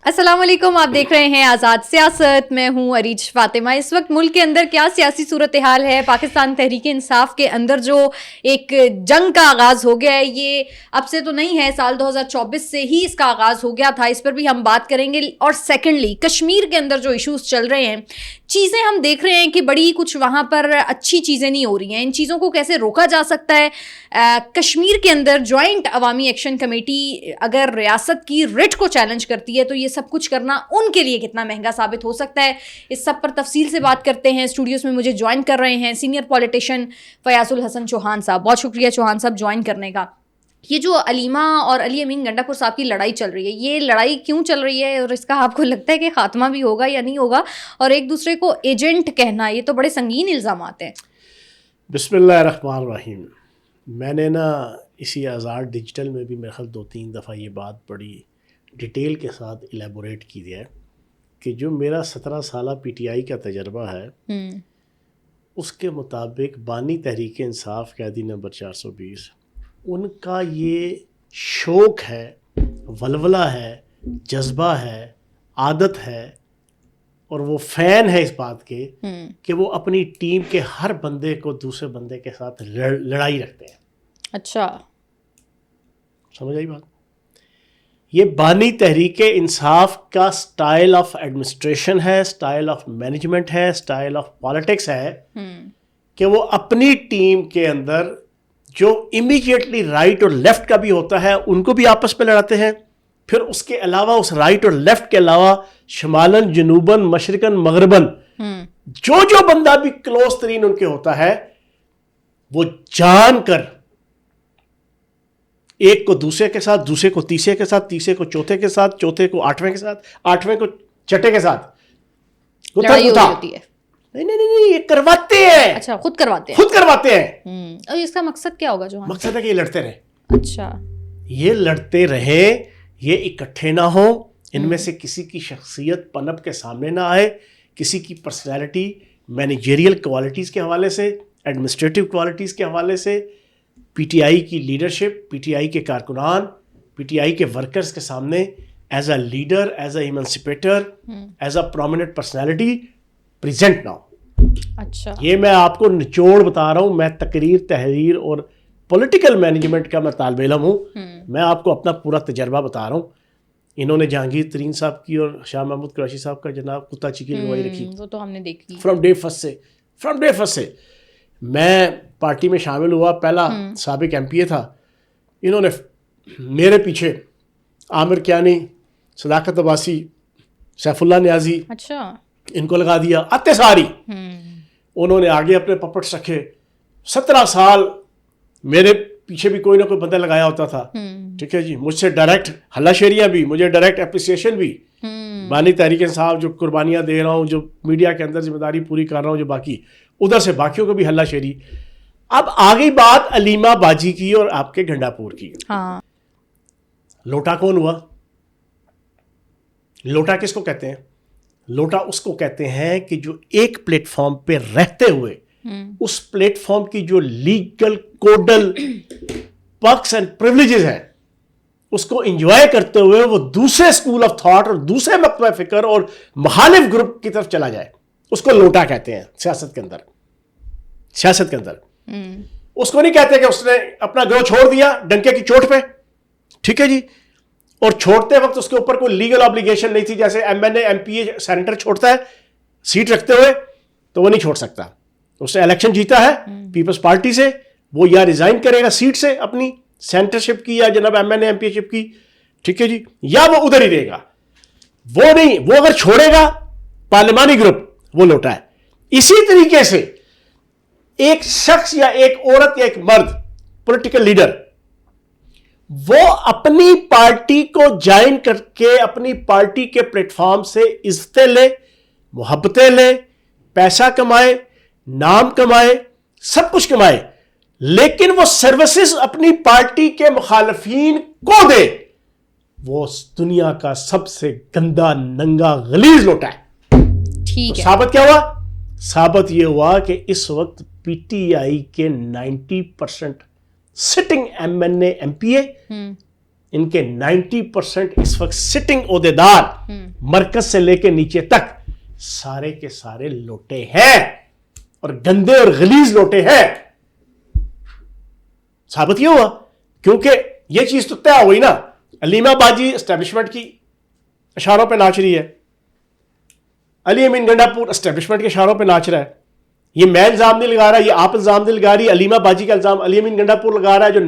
السلام علیکم، آپ دیکھ رہے ہیں آزاد سیاست. میں ہوں عریج فاطمہ. اس وقت ملک کے اندر کیا سیاسی صورتحال ہے؟ پاکستان تحریک انصاف کے اندر جو ایک جنگ کا آغاز ہو گیا ہے، یہ اب سے تو نہیں ہے، سال 2024 سے ہی اس کا آغاز ہو گیا تھا. اس پر بھی ہم بات کریں گے. اور سیکنڈلی کشمیر کے اندر جو ایشوز چل رہے ہیں، چیزیں ہم دیکھ رہے ہیں کہ بڑی کچھ وہاں پر اچھی چیزیں نہیں ہو رہی ہیں. ان چیزوں کو کیسے روکا جا سکتا ہے؟ کشمیر کے اندر جوائنٹ عوامی ایکشن کمیٹی اگر ریاست کی رٹ کو چیلنج کرتی ہے تو یہ سب کچھ کرنا ان کے لیے کتنا مہنگا ثابت ہو سکتا ہے؟ اس سب پر تفصیل سے بات کرتے ہیں. اسٹوڈیوز میں مجھے جوائن کر رہے ہیں سینئر پولیٹیشین فیاض الحسن چوہان صاحب. بہت شکریہ چوہان صاحب جوائن کرنے کا. یہ جو علیمہ اور علی امین گنڈا پور صاحب کی لڑائی چل رہی ہے، یہ لڑائی کیوں چل رہی ہے اور اس کا آپ کو لگتا ہے کہ خاتمہ بھی ہوگا یا نہیں ہوگا؟ اور ایک دوسرے کو ایجنٹ کہنا، یہ تو بڑے سنگین الزامات ہیں. بسم اللہ الرحمن الرحیم. میں نے اسی آزاد ڈیجیٹل میں بھی میرے خیال 2-3 دفعہ یہ بات بڑی ڈیٹیل کے ساتھ الیبوریٹ کی ہے کہ جو میرا 17 سالہ پی ٹی آئی کا تجربہ ہے اس کے مطابق بانی تحریک انصاف قیدی نمبر 420 ان کا یہ شوق ہے، ولولہ ہے، جذبہ ہے، عادت ہے، اور وہ فین ہے اس بات کے کہ وہ اپنی ٹیم کے ہر بندے کو دوسرے بندے کے ساتھ لڑائی رکھتے ہیں. اچھا، سمجھ آئی بات؟ یہ بانی تحریک انصاف کا سٹائل آف ایڈمنسٹریشن ہے، سٹائل آف مینجمنٹ ہے، سٹائل آف پالیٹکس ہے کہ وہ اپنی ٹیم کے اندر جو امیڈیٹلی رائٹ اور لیفٹ کا بھی ہوتا ہے ان کو بھی آپس میں لڑاتے ہیں. پھر اس کے علاوہ اس رائٹ اور لیفٹ کے علاوہ شمالاً، جنوباً، مشرقاً، مغرباً جو بندہ بھی کلوز ترین ان کے ہوتا ہے وہ جان کر ایک کو دوسرے کے ساتھ، دوسرے کو تیسرے کے ساتھ، تیسرے کو چوتھے کے ساتھ، چوتھے کو 8ویں کے ساتھ، 8ویں کو چھٹے کے ساتھ لڑائی ہوتی ہے. نہیں، یہ کرواتے ہیں. اچھا، خود کرواتے ہیں. اور اس کا مقصد کیا ہوگا؟ جو مقصد ہے کہ یہ لڑتے رہیں. اچھا، یہ لڑتے رہیں، یہ اکٹھے نہ ہوں، ان میں سے کسی کی شخصیت پنپ کے سامنے نہ آئے، کسی کی پرسنالٹی مینیجریل کوالٹیز کے حوالے سے، ایڈمنسٹریٹو کوالٹیز کے حوالے سے، پی ٹی آئی کی لیڈرشپ، پی ٹی آئی کے کارکنان، پی ٹی آئی کے ورکرز کے سامنے as a leader, as a emancipator, as a prominent personality present نہ ہو. اچھا، یہ میں آپ کو نچوڑ بتا رہا ہوں. میں تحریر اور پولیٹیکل مینجمنٹ کا میں طالب علم ہوں. میں آپ کو اپنا پورا تجربہ بتا رہا ہوں. انہوں نے جہانگیر ترین صاحب کی اور شاہ محمود قریشی صاحب کا جناب کتا چیکی لگوائی رکھی، وہ تو ہم نے دیکھی فرام ڈے فرسٹ سے. میں پارٹی میں شامل ہوا، پہلا سابق ایم پی اے تھا. انہوں نے میرے پیچھے عامر کیانی، صداقت عباسی، سیف اللہ نیازی، اچھا، ان کو لگا دیا. آتے ساری انہوں نے آگے اپنے پپٹس رکھے. 17 سال میرے پیچھے بھی کوئی نہ کوئی بندہ لگایا ہوتا تھا. ٹھیک ہے جی، مجھ سے ڈائریکٹ ہلہ شیریاں بھی، مجھے ڈائریکٹ اپریسیشن بھی. بانی تحریک انصاف جو قربانیاں دے رہا ہوں، جو میڈیا کے اندر ذمہ داری پوری کر رہا ہوں، جو باقی ادھر سے باقیوں کو بھی ہلہ شیری. اب آگئی بات علیمہ باجی کی اور آپ کے گھنڈا پور کی. لوٹا کون ہوا؟ لوٹا کس کو کہتے ہیں؟ لوٹا اس کو کہتے ہیں کہ جو ایک پلیٹ فارم پہ رہتے ہوئے اس پلیٹ فارم کی جو legal codal perks and privileges ہیں اس کو انجوائے کرتے ہوئے وہ دوسرے اسکول آف تھاٹ اور دوسرے مکتبہ فکر اور مخالف گروپ کی طرف چلا جائے، اس کو لوٹا کہتے ہیں. سیاست کے اندر اس کو نہیں کہتے کہ اس نے اپنا گروہ چھوڑ دیا ڈنکے کی چوٹ پہ. ٹھیک ہے جی، اور چھوڑتے وقت اس کے اوپر کوئی لیگل آبلیگیشن نہیں تھی. جیسے ایم این اے، ایم پی اے، سینیٹر چھوڑتا ہے سیٹ رکھتے ہوئے تو وہ نہیں چھوڑ سکتا. اس نے الیکشن جیتا ہے پیپلز پارٹی سے، وہ یا ریزائن کرے گا سیٹ سے اپنی سینٹرشپ کی یا جناب ایم این اے، ایم پی اے شپ کی. ٹھیک ہے جی، یا وہ ادھر ہی رہے گا. وہ نہیں، وہ اگر چھوڑے گا پارلیمانی گروپ وہ لوٹا ہے. اسی طریقے سے ایک شخص یا ایک عورت یا ایک مرد پولیٹیکل لیڈر وہ اپنی پارٹی کو جوائن کر کے اپنی پارٹی کے پلیٹ فارم سے عزتیں لے، محبتیں لے، پیسہ کمائے، نام کمائے، سب کچھ کمائے، لیکن وہ سروسز اپنی پارٹی کے مخالفین کو دے، وہ دنیا کا سب سے گندا، ننگا، غلیظ لوٹا ہے. ٹھیک ہے. ثابت کیا ہوا؟ ثابت یہ ہوا کہ اس وقت پی ٹی آئی کے 90% سٹنگ ایم این اے، ایم پی اے ان کے 90% اس وقت سٹنگ عہدیدار مرکز سے لے کے نیچے تک سارے کے سارے لوٹے ہیں اور گندے اور غلیظ لوٹے ہیں. ثابت یہ ہوا کیونکہ یہ چیز تو طے ہوئی نا. علیمہ باجی اسٹیبلشمنٹ کی اشاروں پہ ناچ رہی ہے, علی امین گنڈا پور اسٹیبلشمنٹ کے اشاروں پہ ناچ رہا ہے. یہ میں الزام نہیں لگا رہا, یہ آپ الزام نہیں لگا رہی, علیمہ باجی کا الزام علی امین گنڈا پور لگا رہا ہے, جو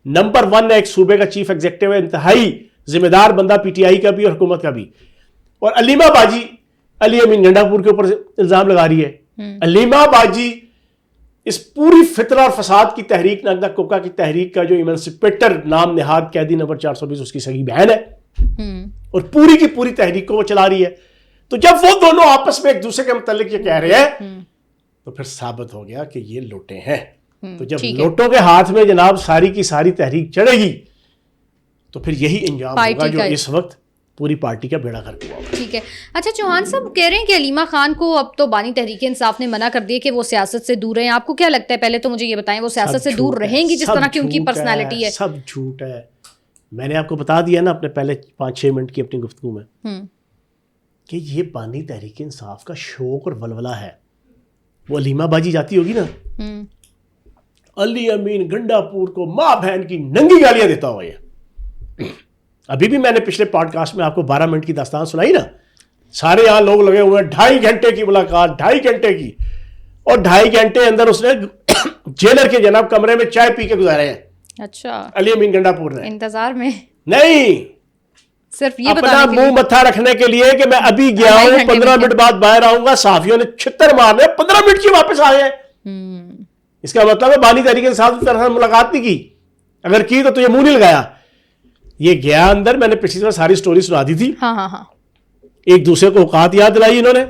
نمبر 1 ہے ایک صوبے کا چیف ایگزیکٹو ہے, انتہائی ذمہ دار بندہ پی ٹی آئی کا بھی اور حکومت کا بھی. اور علیمہ باجی علی امین گنڈا پور کے اوپر الزام لگا رہی ہے. علیمہ باجی اس پوری فتنہ اور فساد کی تحریک نگدا کوکا کی تحریک کا جو ایمنسپیٹر نام نہاد قیدی نمبر 420 اس کی سگی بہن ہے اور پوری کی پوری تحریک کو وہ چلا رہی ہے. تو جب وہ دونوں آپس میں ایک دوسرے کے متعلق یہ کہہ رہے ہیں تو پھر ثابت ہو گیا کہ یہ لوٹے ہیں. تو جب لوٹوں کے ہاتھ میں جناب ساری کی ساری تحریک چڑھے گی تو پھر یہی انجام ہوگا جو اس وقت پوری پارٹی کا بیڑا غرق ہوا ہوگا. ٹھیک ہے. اچھا چوہان صاحب کہہ رہے ہیں کہ علیمہ خان کو اب تو بانی تحریک انصاف نے منع کر دیا کہ وہ سیاست سے دور رہیں. آپ کو کیا لگتا ہے, پہلے تو مجھے یہ بتائیں, وہ سیاست سے دور رہیں گی جس طرح کی ان کی پرسنالٹی ہے؟ سب جھوٹ ہے. میں نے آپ کو بتا دیا نا اپنے پہلے 5-6 منٹ کی اپنی گفتگو میں کہ یہ بانی تحریک انصاف کا شوق اور ولولہ ہے. وہ علیمہ باجی جاتی ہوگی نا, علی امین گنڈا پور کو ماں بہن کی ننگی گالیاں دیتا ہوا. یہ ابھی بھی میں نے پچھلے پوڈ کاسٹ میں آپ کو 12 منٹ کی داستان سنائی نا. سارے یہاں لوگ لگے ہوئے ہیں, 2.5 گھنٹے کی ملاقات, 2.5 گھنٹے کی, اور 2.5 گھنٹے اندر اس نے جیلر کے جناب کمرے میں چائے پی کے گزارے ہیں. اچھا, علی امین گنڈا پور نے انتظار میں نہیں, صرف یہ اپنا منہ متھا رکھنے کے لیے کہ میں ابھی گیا ہوں, 15 منٹ بعد باہر آؤں گا. صحافیوں نے چھتر مارنے, 15 منٹ کی واپس آ گئے. اس کا مطلب ہے بانی تحریک انصاف کی طرح ملاقات نہیں کی. اگر کی تو یہ منہ نہیں لگایا. یہ گیا اندر, میں نے پچھلی بار ساری سٹوری سنا دی تھی. ایک دوسرے کو اوقات یاد دلائی, انہوں نے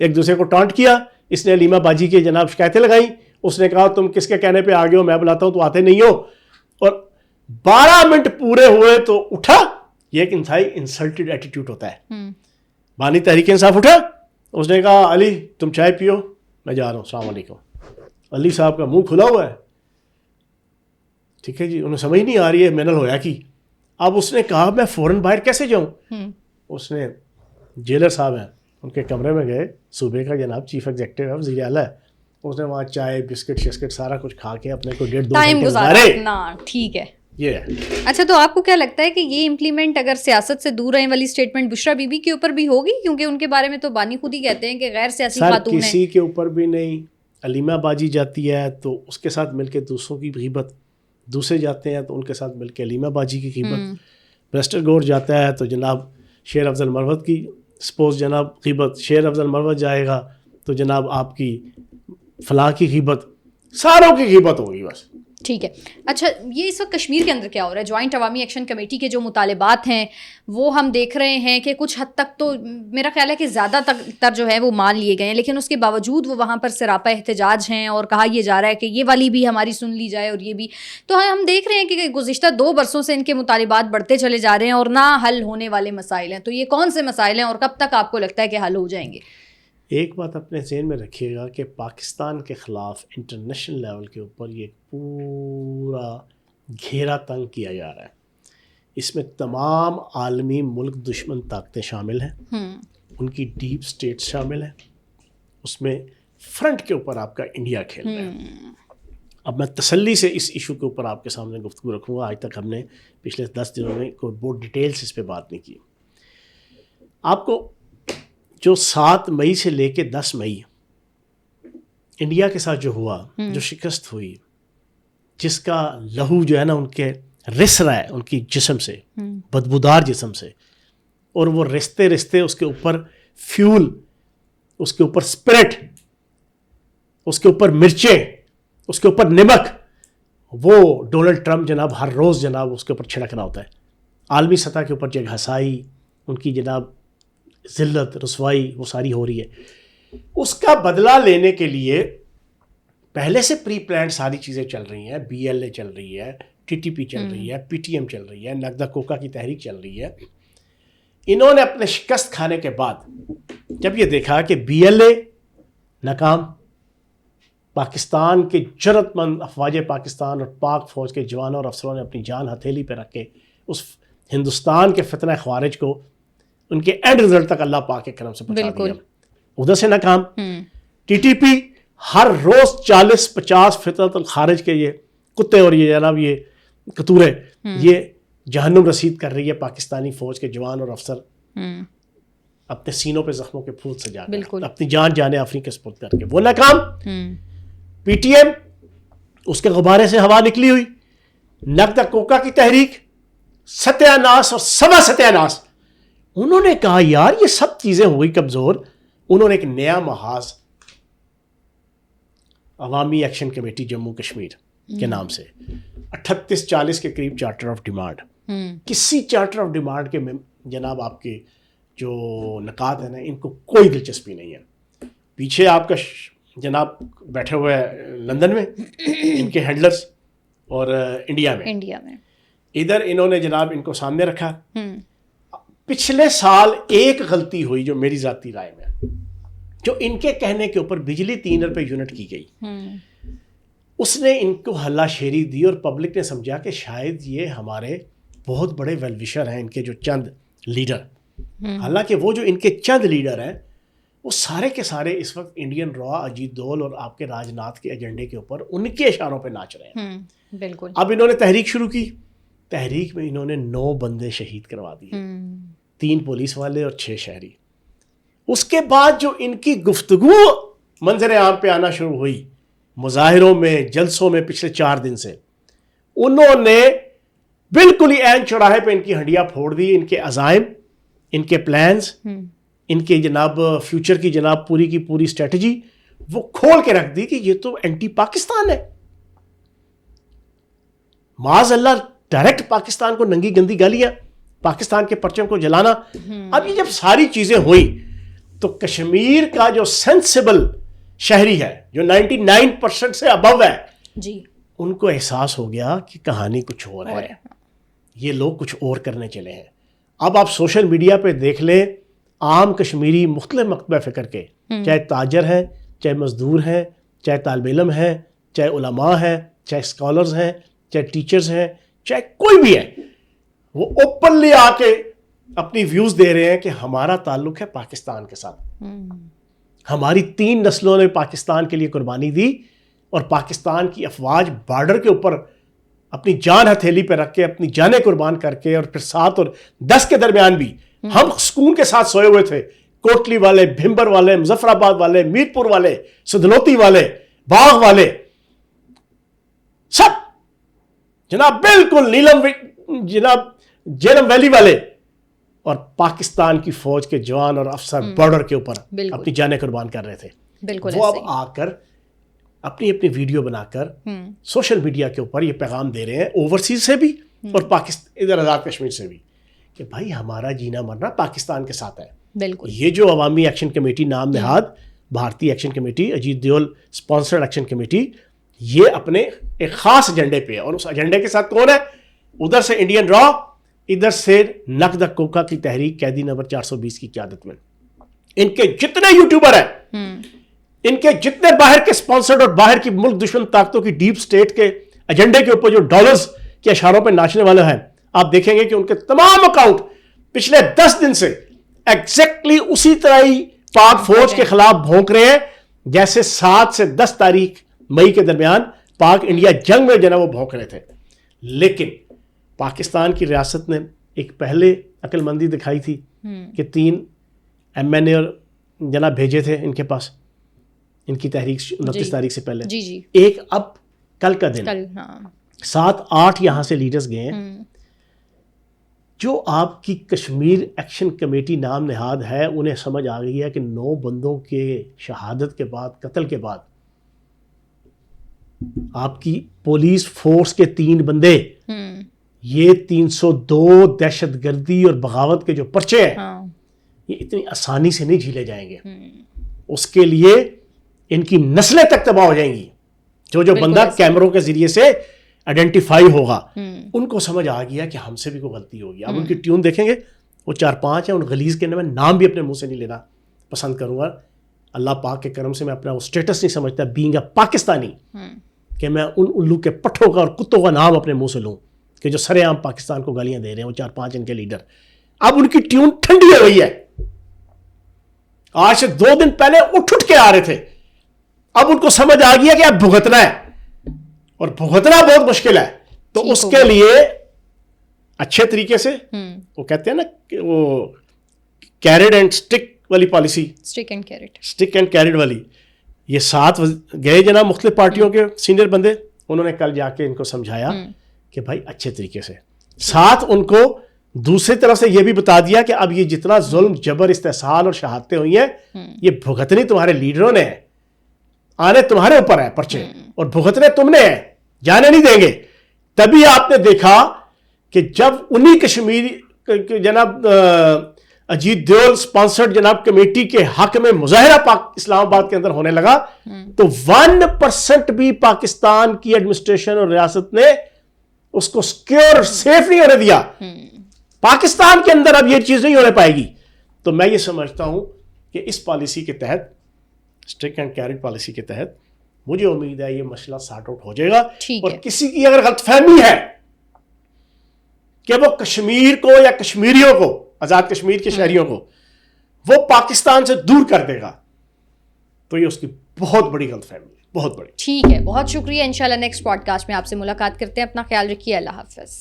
ایک دوسرے کو ٹانٹ کیا. اس نے علیمہ باجی کی جناب شکایتیں لگائیں. اس نے کہا تم کس کے کہنے پہ آگے ہو, میں بلاتا ہوں تو آتے نہیں ہو. اور 12 منٹ پورے ہوئے تو اٹھا. یہ ایک انتہائی انسلٹڈ ایٹیٹیوڈ ہوتا ہے. بانی تحریک انصاف اٹھا, اس نے کہا علی تم چائے پیو, میں جا رہا ہوں, السلام علیکم. علی صاحب کا منہ کھلا ہوا ہے. ٹھیک ہے جی, انہیں سمجھ نہیں آ رہی ہے منل ہویا کی. اب اس نے کہا میں فوراً باہر کیسے جاؤں. اس نے جیلر صاحب ہیں ان کے کمرے میں گئے, صوبے کا جناب چیف ایگزیکٹو ہے, وزیر اعلیٰ ہے. اس نے وہاں چائے بسکٹ شسکٹ سارا کچھ کھا کے اپنے کو 1.5-2 گھنٹے گزارے. ٹھیک ہے, یہ ہے. اچھا تو آپ کو کیا لگتا ہے کہ یہ امپلیمنٹ اگر سیاست سے دور رہنے والی اسٹیٹمنٹ بشرا بی بی کے اوپر بھی ہوگی, کیونکہ ان کے بارے میں تو بانی خود ہی کہتے ہیں کہ غیر سیاسی خاتون ہیں. کسی کے اوپر بھی نہیں. علیمہ باجی جاتی ہے تو اس کے ساتھ مل کے دوسروں کی غیبت, دوسرے جاتے ہیں تو ان کے ساتھ مل کے علیمہ باجی کی غیبت. ویسٹر گور جاتا ہے تو جناب شیر افضل مروت کی سپوز جناب غیبت. شیر افضل مروت جائے گا تو جناب آپ کی فلاں کی غیبت, ساروں کی غیبت ہوگی بس. ٹھیک ہے. اچھا یہ اس وقت کشمیر کے اندر کیا ہو رہا ہے؟ جوائنٹ عوامی ایکشن کمیٹی کے جو مطالبات ہیں وہ ہم دیکھ رہے ہیں کہ کچھ حد تک تو میرا خیال ہے کہ زیادہ تر جو ہے وہ مان لیے گئے ہیں, لیکن اس کے باوجود وہ وہاں پر سراپا احتجاج ہیں اور کہا یہ جا رہا ہے کہ یہ والی بھی ہماری سن لی جائے اور یہ بھی. تو ہم دیکھ رہے ہیں کہ گزشتہ 2 برسوں سے ان کے مطالبات بڑھتے چلے جا رہے ہیں اور نہ حل ہونے والے مسائل ہیں. تو یہ کون سے مسائل ہیں اور کب تک آپ کو لگتا ہے کہ حل ہو جائیں گے؟ ایک بات اپنے ذہن میں رکھیے گا کہ پاکستان کے خلاف انٹرنیشنل لیول کے اوپر یہ پورا گھیرا تنگ کیا جا رہا ہے. اس میں تمام عالمی ملک دشمن طاقتیں شامل ہیں, ان کی ڈیپ اسٹیٹس شامل ہیں. اس میں فرنٹ کے اوپر آپ کا انڈیا کھیل رہا ہے. اب میں تسلی سے اس ایشو کے اوپر آپ کے سامنے گفتگو رکھوں گا. آج تک ہم نے پچھلے 10 دنوں میں کوئی بہت ڈیٹیل سے اس پہ بات نہیں کی. آپ کو جو 7 مئی سے لے کے 10 مئی انڈیا کے ساتھ جو ہوا, جو شکست ہوئی, جس کا لہو جو ہے نا ان کے رس رہا ہے ان کی جسم سے, بدبودار جسم سے, اور وہ رستے رستے اس کے اوپر فیول, اس کے اوپر اسپرٹ, اس کے اوپر مرچیں, اس کے اوپر نمک, وہ ڈونلڈ ٹرمپ جناب ہر روز جناب اس کے اوپر چھڑک رہا ہوتا ہے. عالمی سطح کے اوپر جگہ ہسائی, ان کی جناب ذلت رسوائی وہ ساری ہو رہی ہے. اس کا بدلہ لینے کے لیے پہلے سے پری پلانڈ ساری چیزیں چل رہی ہیں. بی ایل اے چل رہی ہے, ٹی ٹی پی چل رہی ہے, پی ٹی ایم چل رہی ہے, نگدا کوکا کی تحریک چل رہی ہے. انہوں نے اپنے شکست کھانے کے بعد جب یہ دیکھا کہ بی ایل اے ناکام, پاکستان کے جرأت مند افواج پاکستان اور پاک فوج کے جوانوں اور افسروں نے اپنی جان ہتھیلی پہ رکھ کے اس ہندوستان کے فتنہ خوارج کو ان کے اینڈ رزلٹ تک اللہ پاک کے کرم سے پہنچا دیا. ادھر سے ناکام. ٹی ٹی پی ہر روز 40-50 فتنۃ الخارج کے یہ کتے اور یہ جناب یہ کتورے یہ جہنم رسید کر رہی ہے پاکستانی فوج کے جوان اور افسر اپنے سینوں پہ زخموں کے پھول سجا کر اپنی جان جانے آفرین کے سپرد کر کے. وہ ناکام. پی ٹی ایم اس کے غبارے سے ہوا نکلی ہوئی. نقد کوکا کی تحریک ستیہ ناس اور سبا ستیہ ناس. انہوں نے کہا یار یہ سب چیزیں ہوئی کمزور. انہوں نے ایک نیا محاذ عوامی ایکشن کمیٹی جموں کشمیر کے نام سے 38-40 کے قریب چارٹر آف ڈیمانڈ. کسی چارٹر آف ڈیمانڈ کے جناب آپ کے جو نکات ہیں نا ان کو کوئی دلچسپی نہیں ہے. پیچھے آپ کا جناب بیٹھے ہوئے ہیں لندن میں ان کے ہینڈلرز اور انڈیا میں ادھر انہوں نے جناب ان کو سامنے رکھا. پچھلے سال ایک غلطی ہوئی جو میری ذاتی رائے میں جو ان کے کہنے کے اوپر بجلی 3 روپے یونٹ کی گئی. اس نے ان کو ہلا شیری دی اور پبلک نے سمجھا کہ شاید یہ ہمارے بہت بڑے ویل وشر ہیں ان کے جو چند لیڈر. حالانکہ وہ جو ان کے چند لیڈر ہیں وہ سارے کے سارے اس وقت انڈین را اجیت دول اور آپ کے راج ناتھ کے ایجنڈے کے اوپر ان کے اشاروں پہ ناچ رہے ہیں. بالکل. اب انہوں نے تحریک شروع کی. تحریک میں انہوں نے 9 بندے شہید کروا دیے, 3 پولیس والے اور 6 شہری. اس کے بعد جو ان کی گفتگو منظر عام پہ آنا شروع ہوئی مظاہروں میں جلسوں میں پچھلے 4 دن سے, انہوں نے بالکل ہی عین چوراہے پہ ان کی ہنڈیاں پھوڑ دی. ان کے عزائم, ان کے پلانز, ان کے جناب فیوچر کی جناب پوری کی پوری اسٹریٹجی وہ کھول کے رکھ دی کہ یہ تو اینٹی پاکستان ہے. معاذ اللہ ڈائریکٹ پاکستان کو ننگی گندی گالیاں, پاکستان کے پرچم کو جلانا. اب یہ جب ساری چیزیں ہوئی تو کشمیر کا جو سینسیبل شہری ہے جو 99% سے ابو ہے جی, ان کو احساس ہو گیا کہ کہانی کچھ اور ہے, یہ لوگ کچھ اور کرنے چلے ہیں. اب آپ سوشل میڈیا پہ دیکھ لیں عام کشمیری مختلف مکتبہ فکر کے, چاہے تاجر ہیں, چاہے مزدور ہیں, چاہے طالب علم ہیں, چاہے علماء ہیں, چاہے اسکالرز ہیں, چاہے ٹیچرز ہیں, چاہے کوئی بھی ہے, وہ اوپنلی آ کے اپنی ویوز دے رہے ہیں کہ ہمارا تعلق ہے پاکستان کے ساتھ. ہماری 3 نسلوں نے پاکستان کے لیے قربانی دی اور پاکستان کی افواج بارڈر کے اوپر اپنی جان ہتھیلی پہ رکھ کے اپنی جانیں قربان کر کے اور پھر 7 اور 10 کے درمیان بھی ہم سکون کے ساتھ سوئے ہوئے تھے. کوٹلی والے, بھمبر والے, مظفر آباد والے, میرپور والے, سدلوتی والے, باغ والے, سب جناب بالکل نیلم جناب جیلم ویلی والے اور پاکستان کی فوج کے جوان اور افسر بارڈر کے اوپر اپنی جانیں قربان کر رہے تھے. وہ اب آ کر اپنی ویڈیو بنا کر سوشل میڈیا کے اوپر یہ پیغام دے رہے ہیں اوورسیز سے بھی اور پاکستان ادھر آزاد کشمیر سے بھی کہ بھائی ہمارا جینا مرنا پاکستان کے ساتھ ہے. یہ جو عوامی ایکشن کمیٹی نام نہاد بھارتی ایکشن کمیٹی, اجیت دیول اسپانسرڈ ایکشن کمیٹی, یہ اپنے ایک خاص ایجنڈے پہ ہے. اور اس ایجنڈے کے ساتھ کون ہے؟ ادھر سے انڈین را, ادھر سے نقد کوکا کی تحریک قیدی نمبر 420 کی قیادت میں. ان کے جتنے یوٹیوبر ہیں, ان کے جتنے باہر کے اسپانسرڈ اور باہر کی ملک دشمن طاقتوں کی ڈیپ سٹیٹ کے ایجنڈے کے اوپر جو ڈالرز کے اشاروں پہ ناچنے والے ہیں, آپ دیکھیں گے کہ ان کے تمام اکاؤنٹ پچھلے 10 دن سے ایگزیکٹلی اسی طرح ہی پاک فوج کے خلاف بھونک رہے ہیں جیسے 7 سے 10 تاریخ مئی کے درمیان پاک انڈیا جنگ میں جناب وہ بھونک رہے تھے. لیکن پاکستان کی ریاست نے ایک پہلے عقل مندی دکھائی تھی کہ 3 MNA اور جناب بھیجے تھے ان کے پاس ان کی تحریک 29 تاریخ سے پہلے. ایک اب کل کا دن 7-8 یہاں سے لیڈرز گئے ہیں. جو آپ کی کشمیر ایکشن کمیٹی نام نہاد ہے انہیں سمجھ آ گئی ہے کہ 9 بندوں کے شہادت کے بعد, قتل کے بعد آپ کی پولیس فورس کے 3 بندے, یہ 302 دہشت گردی اور بغاوت کے جو پرچے ہیں یہ اتنی آسانی سے نہیں جھیلے جائیں گے. اس کے لیے ان کی نسلیں تک تباہ ہو جائیں گی. جو بندہ کیمروں کے ذریعے سے آئیڈینٹیفائی ہوگا ان کو سمجھ آ گیا کہ ہم سے بھی کوئی غلطی ہوگی. اب ان کی ٹیون دیکھیں گے, وہ 4-5 ہیں. ان غلیظ کے میں نام بھی اپنے منہ سے نہیں لینا پسند کروں گا. اللہ پاک کے کرم سے میں اپنا وہ اسٹیٹس نہیں سمجھتا بینگ اے پاکستانی کہ میں ان الو کے پٹھوں کا اور کتوں کا نام اپنے منہ سے لوں کہ جو سر عام پاکستان کو گالیاں دے رہے ہیں وہ 4-5 ان کے لیڈر. اب ان کی ٹیون ٹھنڈی ہو گئی ہے. آج سے 2 دن پہلے اٹھ کے آ رہے تھے, اب ان کو سمجھ آ گیا کہ اب بھگتنا ہے, اور بھگتنا بہت مشکل ہے. تو اس کے لیے اچھے طریقے سے, وہ کہتے ہیں نا کہ وہ کیرٹ اینڈ سٹک والی پالیسی, اسٹک اینڈ کیرٹ والی, یہ 7 گئے جناب مختلف پارٹیوں کے سینئر بندے, انہوں نے کل جا کے ان کو سمجھایا کہ بھائی اچھے طریقے سے. ساتھ ان کو دوسری طرف سے یہ بھی بتا دیا کہ اب یہ جتنا ظلم, جبر, استحصال اور شہادتیں ہوئی ہیں, یہ بھگتنی تمہارے لیڈروں نے ہے, آنے تمہارے اوپر ہے پرچے, اور بھگتنے تم نے ہیں, جانے نہیں دیں گے. تبھی آپ نے دیکھا کہ جب انہی کشمیری جناب اجیت دیول سپانسرڈ جناب کمیٹی کے حق میں مظاہرہ اسلام آباد کے اندر ہونے لگا, تو 1% بھی پاکستان کی ایڈمنسٹریشن اور ریاست نے اس کو سیکیور سیف نہیں ہونے دیا. پاکستان کے اندر اب یہ چیز نہیں ہونے پائے گی. تو میں یہ سمجھتا ہوں کہ اس پالیسی کے تحت, اسٹک اینڈ کیرٹ پالیسی کے تحت, مجھے امید ہے یہ مسئلہ سارٹ آؤٹ ہو جائے گا. اور کسی کی اگر غلط فہمی ہے کہ وہ کشمیر کو یا کشمیریوں کو, آزاد کشمیر کے شہریوں کو وہ پاکستان سے دور کر دے گا, تو یہ اس کی بہت بڑی غلط فہمی ہے, بہت بڑی. ٹھیک ہے, بہت شکریہ. انشاءاللہ نیکسٹ پوڈ کاسٹ میں آپ سے ملاقات کرتے ہیں. اپنا خیال رکھیے. اللہ حافظ.